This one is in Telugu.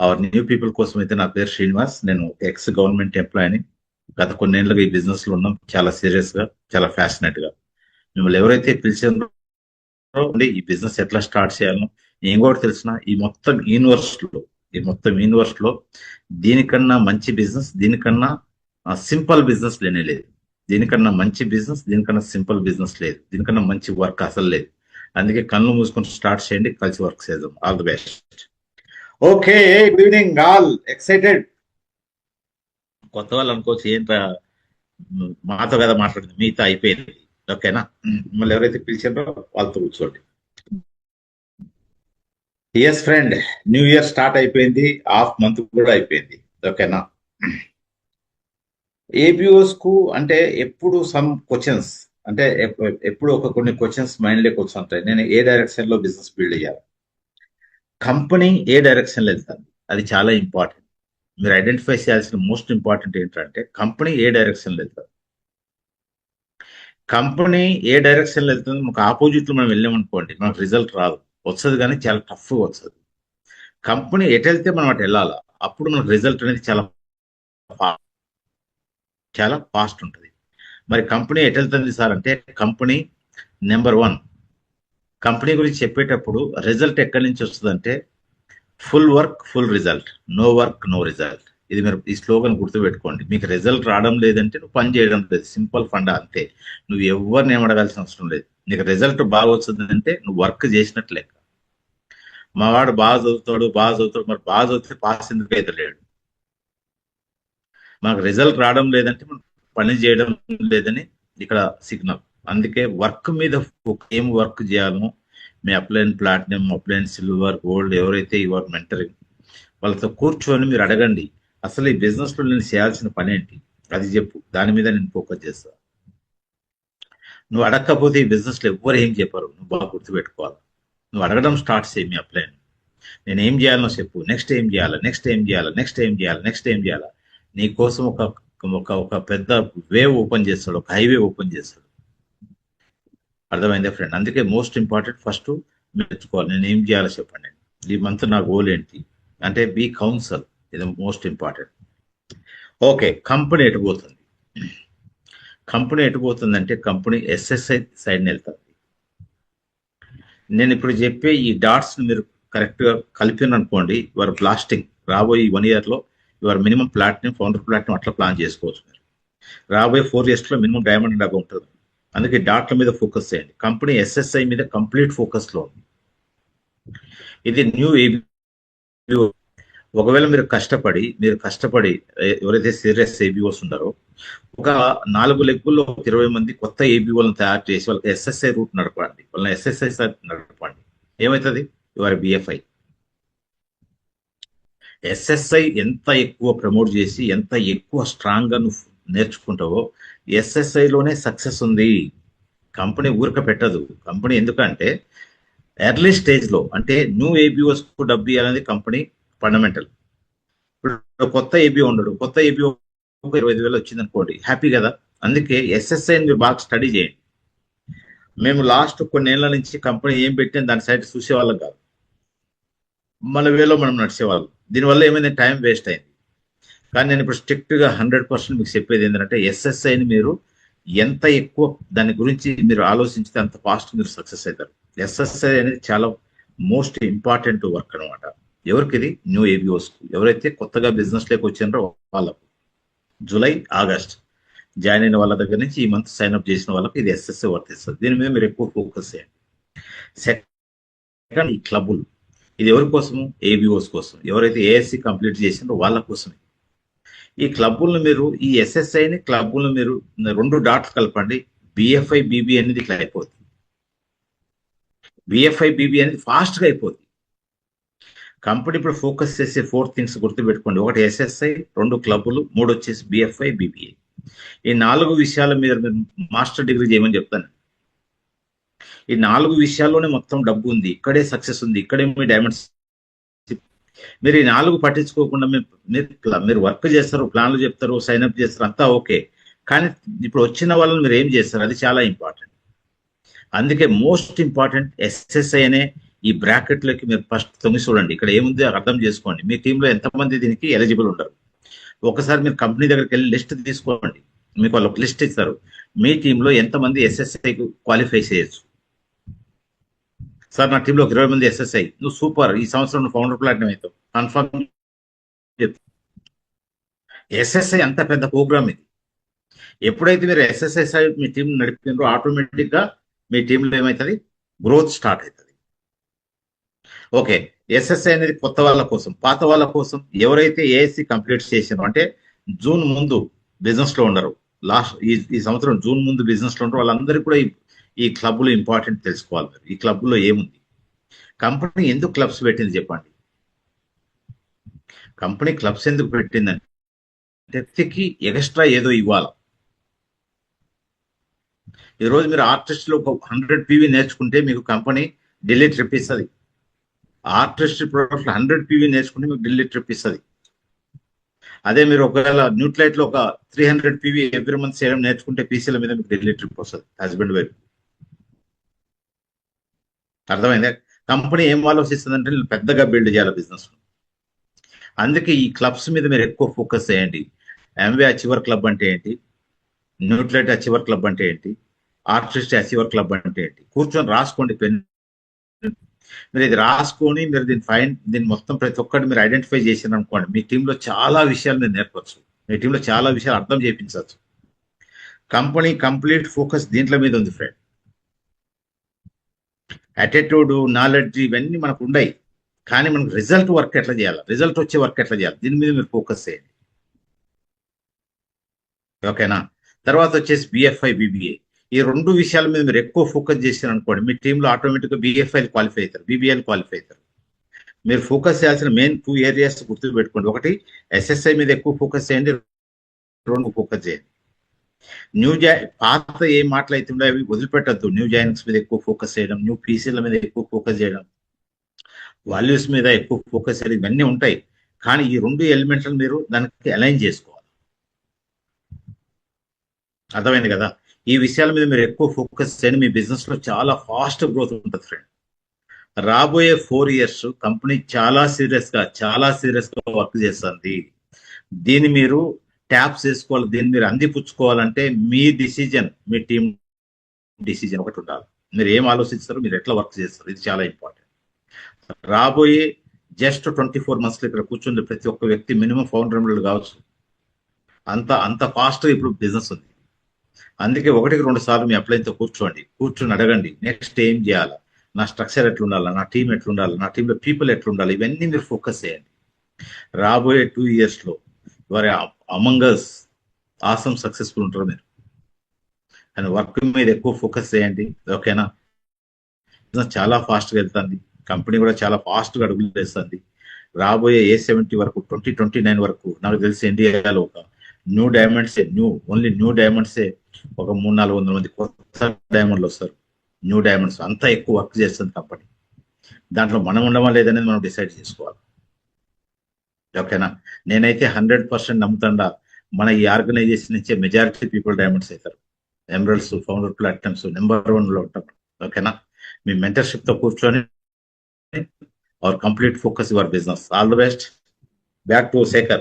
అవర్ న్యూ పీపుల్ కోసం అయితే నా పేరు శ్రీనివాస్. నేను ఎక్స్ గవర్నమెంట్ ఎంప్లాయీని. గత కొన్నేళ్లుగా ఈ బిజినెస్ లో ఉన్నాం. చాలా సీరియస్ గా, చాలా ఫ్యాషనేట్ గా. మిమ్మల్ని ఎవరైతే పిలిచారో ఈ బిజినెస్ ఎట్లా స్టార్ట్ చేయాలో ఏం కూడా తెలిసిన ఈ మొత్తం యూనివర్స్ లో దీనికన్నా మంచి బిజినెస్, దీనికన్నా సింపుల్ బిజినెస్ లేనే లేదు. దీనికన్నా మంచి బిజినెస్, దీనికన్నా సింపుల్ బిజినెస్ లేదు, దీనికన్నా మంచి వర్క్ అసలు లేదు. అందుకే కళ్ళు మూసుకొని స్టార్ట్ చేయండి, కలిసి వర్క్ చేద్దాం. All the best. Okay, good evening all. Excited. కొత్త వాళ్ళు అనుకోవచ్చు, ఏంట్రా మాతో కదా మాట్లాడింది, మీతో అయిపోయింది. ఓకేనా? మిమ్మల్ని ఎవరైతే పిలిచారో వాళ్ళతో కూర్చోండి. Yes friend, new year start అయిపోయింది, హాఫ్ మంత్ కూడా అయిపోయింది. ఓకేనా? ఏబిఓస్ కు అంటే ఎప్పుడు సమ్ క్వశ్చన్స్, అంటే ఎప్పుడు కొన్ని క్వశ్చన్స్ మైండ్ లోకి వస్తుంటాయి. నేను ఏ డైరెక్షన్ లో బిజినెస్ బిల్డ్ చేయాలి, కంపెనీ ఏ డైరెక్షన్ లో వెళ్తాను, అది చాలా ఇంపార్టెంట్. మీరు ఐడెంటిఫై చేయాల్సిన మోస్ట్ ఇంపార్టెంట్ ఏంటంటే కంపెనీ ఏ డైరెక్షన్ లో వెళ్తారు. కంపెనీ ఏ డైరెక్షన్ లో వెళ్తుంది, మాకు ఆపోజిట్ లో మనం వెళ్ళామనుకోండి, మనకు రిజల్ట్ రాదు, వస్తుంది కానీ చాలా టఫ్ వస్తుంది. కంపెనీ ఎటు వెళ్తే మనం అటు వెళ్ళాలా, అప్పుడు మనకు రిజల్ట్ అనేది చాలా ఫాస్ట్ ఉంటుంది. మరి కంపెనీ ఎటు వెళ్తుంది సార్ అంటే, కంపెనీ నెంబర్ 1, కంపెనీ గురించి చెప్పేటప్పుడు రిజల్ట్ ఎక్కడి నుంచి వస్తుంది అంటే, full work full result, no work no result. ఇది మీరు ఈ స్లోగన్ గుర్తుపెట్టుకోండి. మీకు రిజల్ట్ రావడం లేదంటే నువ్వు పని చేయడం లేదు, సింపుల్ ఫండా అంతే. నువ్వు ఎవరిని ఏమడగాల్సిన అవసరం లేదు. నీకు రిజల్ట్ బాగా వస్తుంది అంటే నువ్వు వర్క్ చేసినట్టు లెక్క. మా వాడు బాగా చదువుతాడు, మరి బాగా చదివితే పాస్ ఎందుకు అయితే లేడు. మనకు రిజల్ట్ రావడం లేదంటే మనం పని చేయడం లేదని ఇక్కడ సిగ్నల్. అందుకే వర్క్ మీద ఏం వర్క్ చేయాలనో, మీ upline platinum, upline silver, gold ఎవరైతే యువర్ మెంటరింగ్, వాళ్ళతో కూర్చొని మీరు అడగండి, అసలు ఈ బిజినెస్ లో నేను చేయాల్సిన పని ఏంటి, అది చెప్పు, దాని మీద నేను ఫోకస్ చేస్తా. నువ్వు అడగకపోతే ఈ బిజినెస్ లో ఎవ్వరు ఏం చెప్పరు. నువ్వు బాగా గుర్తుపెట్టుకోవాలి. నువ్వు అడగడం స్టార్ట్ చేయి. మీ అప్లైన్, నేను ఏం చేయాలనో చెప్పు, నెక్స్ట్ ఏం చేయాలి, నెక్స్ట్ ఏం చేయాలా. నీ కోసం ఒక పెద్ద వేవ్ ఓపెన్ చేస్తాడు, ఒక హైవే ఓపెన్ చేస్తాడు. అర్థమైందా ఫ్రెండ్? అందుకే మోస్ట్ ఇంపార్టెంట్ ఫస్ట్ నేర్చుకోవాలి, నేను ఏం చేయాలో చెప్పండి, ఈ మంత్ నా గోల్ ఏంటి అంటే బీ కౌన్సల్. ఇది మోస్ట్ ఇంపార్టెంట్. ఓకే, కంపెనీ ఎటు పోతుందంటే కంపెనీ ఎస్ఎస్ఐ సైడ్ వెళ్తుంది. నేను ఇప్పుడు చెప్పే ఈ డాట్స్ మీరు కరెక్ట్ గా కలిపిననుకోండి, యువర్ బ్లాస్టింగ్. రాబోయే 1 year లో your minimum platinum, founder platinum అట్లా ప్లాన్ చేసుకోవచ్చు మీరు. రాబోయే 4 years లో మినిమం డైమండ్ డబ్బు ఉంటుంది. అందుకే డాట్ల మీద ఫోకస్ చేయండి. కంపెనీ ఎస్ఎస్ఐ మీద కంప్లీట్ ఫోకస్ లో ఉంది. ఇది న్యూ ఏబి. ఒకవేళ మీరు కష్టపడి ఎవరైతే సీరియస్ ఏబిఓస్ ఉన్నారో, ఒక 4 లెగ్గుల్లో 20 మంది కొత్త ఏబిఓలను తయారు చేసి వాళ్ళకి ఎస్ఎస్ఐ రూట్ నడపండి, వాళ్ళని ఎస్ఎస్ఐ నడపండి. ఏమవుతుంది? Your BFI. ఎస్ఎస్ఐ ఎంత ఎక్కువ ప్రమోట్ చేసి, ఎంత ఎక్కువ స్ట్రాంగ్ గా నువ్వు నేర్చుకుంటావో, ఎస్ఎస్ఐ లోనే సక్సెస్ ఉంది. కంపెనీ ఊరక పెట్టదు. కంపెనీ ఎందుకంటే ఎర్లీ స్టేజ్ లో, అంటే న్యూ ఏబిఓస్ కు డబ్బు ఇవ్వాలనేది కంపెనీ ఫండమెంటల్. ఇప్పుడు కొత్త ఏబిఓ ఉండడు, కొత్త ఏబిఓ 25,000 వచ్చింది అనుకోండి, హ్యాపీ కదా. అందుకే ఎస్ఎస్ఐ మీరు బాగా స్టడీ చేయండి. మేము లాస్ట్ కొన్నేళ్ల నుంచి కంపెనీ ఏం పెట్టిన దాని సైడ్ చూసేవాళ్ళం కాదు, మన వేలో మనం నడిచేవాళ్ళం. దీనివల్ల ఏమైంది, టైం వేస్ట్ అయింది. కానీ నేను ఇప్పుడు స్ట్రిక్ట్ గా 100% మీకు చెప్పేది ఏంటంటే, ఎస్ఎస్ఐని మీరు ఎంత ఎక్కువ దాని గురించి మీరు ఆలోచించితే అంత ఫాస్ట్ మీరు సక్సెస్ అవుతారు. ఎస్ఎస్ఐ అనేది చాలా మోస్ట్ ఇంపార్టెంట్ వర్క్ అనమాట. ఎవరికి? ఇది న్యూ ఏబిఓస్, ఎవరైతే కొత్తగా బిజినెస్ లోకి వచ్చినారో వాళ్ళకు. జూలై, ఆగస్ట్ జాయిన్ అయిన వాళ్ళ దగ్గర నుంచి ఈ మంత్ సైన్ అప్ చేసిన వాళ్ళకి ఇది ఎస్ఎస్ఐ వర్తిస్తుంది. దీని మీద మీరు ఎక్కువ ఫోకస్ చేయండి. సెకండ్, ఈ క్లబ్బులు. ఇది ఎవరి కోసము? ఏబిఓస్ కోసం. ఎవరైతే ఏఎస్సి కంప్లీట్ చేసినారో వాళ్ళ కోసమే ఈ క్లబ్బులను. మీరు ఈ ఎస్ఎస్ఐని క్లబ్బులను మీరు 2 డాట్స్ కలపండి, బిఎఫ్ఐ బిబి అనేది ఇట్లా అయిపోతుంది. బిఎఫ్ఐ బిబి అనేది ఫాస్ట్ గా అయిపోతుంది. కంపెనీ ఇప్పుడు ఫోకస్ చేసే 4 థింగ్స్ గుర్తుపెట్టుకోండి. 1 ఎస్ఎస్ఐ, 2 క్లబ్బులు, 3 వచ్చేసి బిఎఫ్ఐ బిబిఐ. ఈ 4 విషయాల మీద మీరు మాస్టర్ డిగ్రీ చేయమని చెప్తాను. ఈ 4 విషయాల్లోనే మొత్తం డబ్బు ఉంది, ఇక్కడే సక్సెస్ ఉంది, ఇక్కడే మీ డైమండ్స్. మీరు ఈ 4 పట్టించుకోకుండా మీరు వర్క్ చేస్తారు, ప్లాన్లు చెప్తారు, సైన్అప్ చేస్తారు, అంతా ఓకే. కానీ ఇప్పుడు వచ్చిన వాళ్ళని మీరు ఏం చేస్తారు, అది చాలా ఇంపార్టెంట్. అందుకే మోస్ట్ ఇంపార్టెంట్ ఎస్ఎస్ఐ అనే ఈ బ్రాకెట్ లోకి మీరు ఫస్ట్ తొంగి చూడండి, ఇక్కడ ఏముంది అర్థం చేసుకోండి. మీ టీంలో ఎంతమంది దీనికి ఎలిజిబుల్ ఉండరు. ఒకసారి మీరు కంపెనీ దగ్గరికి వెళ్ళి లిస్ట్ తీసుకోండి, మీకు వాళ్ళు ఒక లిస్ట్ ఇస్తారు. మీ టీంలో ఎంతమంది ఎస్ఎస్ఐ క్వాలిఫై చేయొచ్చు. సార్ నా టీంలో ఒక 20 మంది ఎస్ఎస్ఐ, నువ్వు సూపర్, ఈ సంవత్సరం నువ్వు ఫౌండర్ ప్లాటినం అవుతావు కన్ఫర్మ్. ఎస్ఎస్ఐ అంత పెద్ద ప్రోగ్రామ్ ఇది. ఎప్పుడైతే మీరు ఎస్ఎస్ఐ సైడ్ మీ టీం నడిపినారో ఆటోమేటిక్ గా మీ టీంలో ఏమవుతుంది, గ్రోత్ స్టార్ట్ అవుతుంది. ఓకే, ఎస్ఎస్ఐ అనేది కొత్త వాళ్ళ కోసం. పాత వాళ్ళ కోసం ఎవరైతే ఏఎస్సి కంప్లీట్ చేసారో, అంటే జూన్ ముందు బిజినెస్ లో ఉండరు, లాస్ట్ ఈ సంవత్సరం జూన్ ముందు బిజినెస్ లో ఉండరు, వాళ్ళందరికీ కూడా ఈ క్లబ్లు ఇంపార్టెంట్ తెలుసుకోవాలి. ఈ క్లబ్లో ఏముంది, కంపెనీ ఎందుకు క్లబ్స్ పెట్టింది చెప్పండి. కంపెనీ క్లబ్స్ ఎందుకు పెట్టిందంటే వ్యక్తికి ఎక్స్ట్రా ఏదో ఇవ్వాలి. ఈరోజు మీరు ఆర్టిస్ట్ లో ఒక 100 పీవీ నేర్చుకుంటే మీకు కంపెనీ ఢిల్లీ ట్రిప్ ఇస్తుంది. ఆర్టిస్ట్ ప్రొడక్ట్ 100 పీవీ నేర్చుకుంటే మీకు ఢిల్లీ ట్రిప్ ఇస్తుంది. అదే మీరు ఒకవేళ న్యూట్లైట్ లో ఒక 300 పీవీ ఎవ్రీ మంత్ చేయడం నేర్చుకుంటే పీసీల మీద మీకు ఢిల్లీ ట్రిప్ వస్తుంది, హస్బెండ్ వైఫ్. అర్థమైందా? కంపెనీ ఏం ఆలోచిస్తుందంటే పెద్దగా బిల్డ్ చేయాలి బిజినెస్. అందుకే ఈ క్లబ్స్ మీద మీరు ఎక్కువ ఫోకస్ చేయండి. ఎంవే అచీవర్ క్లబ్ అంటే ఏంటి, న్యూట్లైట్ అచీవర్ క్లబ్ అంటే ఏంటి, ఆర్టిస్ట్ అచీవర్ క్లబ్ అంటే ఏంటి, కూర్చొని రాసుకోండి పెన్. మీరు ఇది రాసుకొని మీరు దీన్ని మొత్తం ప్రతి ఒక్కటి మీరు ఐడెంటిఫై చేసిన అనుకోండి, మీ టీంలో చాలా విషయాలు మీరు నేర్పచ్చు, మీ టీంలో చాలా విషయాలు అర్థం చేయించవచ్చు. కంపెనీ కంప్లీట్ ఫోకస్ దీంట్లో మీద ఉంది ఫ్రెండ్. యాటిట్యూడ్, నాలెడ్జ్ ఇవన్నీ మనకు ఉన్నాయి, కానీ మనకు రిజల్ట్ వర్క్ ఎట్లా చేయాలి, రిజల్ట్ వచ్చే వర్క్ ఎట్లా చేయాలి, దీని మీద మీరు ఫోకస్ చేయండి. ఓకేనా? తర్వాత వచ్చేసి బిఎఫ్ఐ, బిబిఏ, ఈ 2 విషయాల మీద మీరు ఎక్కువ ఫోకస్ చేశారు అనుకోండి, మీ టీంలో ఆటోమేటిక్గా బిఎఫ్ఐలు క్వాలిఫై అవుతారు, బీబీఐలు క్వాలిఫై అవుతారు. మీరు ఫోకస్ చేయాల్సిన మెయిన్ 2 ఏరియాస్ గుర్తు పెట్టుకోండి. ఒకటి ఎస్ఎస్ఐ మీద ఎక్కువ ఫోకస్ చేయండి, 2 ఫోకస్ చేయండి. పాత ఏ మాటలు అయితే ఉన్నాయో అవి వదిలిపెట్టద్దు. న్యూ జాయినింగ్స్ మీద ఎక్కువ ఫోకస్ చేయడం, న్యూ పీసీల మీద ఎక్కువ ఫోకస్ చేయడం, వాల్యూస్ మీద ఎక్కువ ఫోకస్ చేయడం, ఇవన్నీ ఉంటాయి. కానీ ఈ 2 ఎలిమెంట్లను మీరు దానికి అలైన్ చేసుకోవాలి. అర్థమైంది కదా? ఈ విషయాల మీద మీరు ఎక్కువ ఫోకస్ చేయండి, మీ బిజినెస్ లో చాలా ఫాస్ట్ గ్రోత్ ఉంటుంది ఫ్రెండ్. రాబోయే 4 ఇయర్స్ కంపెనీ చాలా సీరియస్ గా వర్క్ చేస్తుంది. దీన్ని మీరు ట్యాప్స్ చేసుకోవాలి, దీన్ని మీరు అందిపుచ్చుకోవాలంటే మీ డిసిజన్, మీ టీం డిసిజన్ ఒకటి ఉండాలి. మీరు ఏం ఆలోచిస్తారు, మీరు ఎట్లా వర్క్ చేస్తారు, ఇది చాలా ఇంపార్టెంట్. రాబోయే జస్ట్ 24 మంత్స్ ఇక్కడ కూర్చుంది ప్రతి ఒక్క వ్యక్తి మినిమం ఫౌండర్ కావచ్చు, అంత ఫాస్ట్ ఇప్పుడు బిజినెస్ ఉంది. అందుకే 1-2 సార్లు మీ అప్లైన్తో కూర్చొని అడగండి, నెక్స్ట్ ఏం చేయాలి, నా స్ట్రక్చర్ ఎట్లుండాలి, నా టీం ఎట్లుండాలి, నా టీంలో పీపుల్ ఎట్లుండాలి, ఇవన్నీ మీరు ఫోకస్ చేయండి. రాబోయే 2 ఇయర్స్ లో వారి అమంగస్ ఆసమ్ సక్సెస్ఫుల్ ఉంటారు మీరు. కానీ వర్క్ మీద ఎక్కువ ఫోకస్ చేయండి. ఓకేనా? చాలా ఫాస్ట్ గా వెళ్తుంది, కంపెనీ కూడా చాలా ఫాస్ట్ గా అడుగులు వేస్తుంది. రాబోయే A70 వరకు 2029 వరకు నాకు తెలిసి ఇండియాలో ఒక ఓన్లీ న్యూ డైమండ్సే ఒక 300-400 మంది కొత్త డైమండ్లు వస్తారు. న్యూ డైమండ్స్ అంతా ఎక్కువ వర్క్ చేస్తుంది కంపెనీ. దాంట్లో మనం ఉండమా లేదనేది మనం డిసైడ్ చేసుకోవాలి. ఓకేనా? నేనైతే 100% నమ్ముతాడా మన ఈ ఆర్గనైజేషన్ నుంచే మెజారిటీ పీపుల్ డైమండ్స్ అవుతారు, ఎమరల్డ్స్, ఫౌండర్ ప్లాటినమ్స్ నెంబర్ 1 లో ఉంటాం. ఓకేనా? మీ మెంటర్షిప్ తో కూర్చొని our complete focus your business. All the best. Back to Sekhar.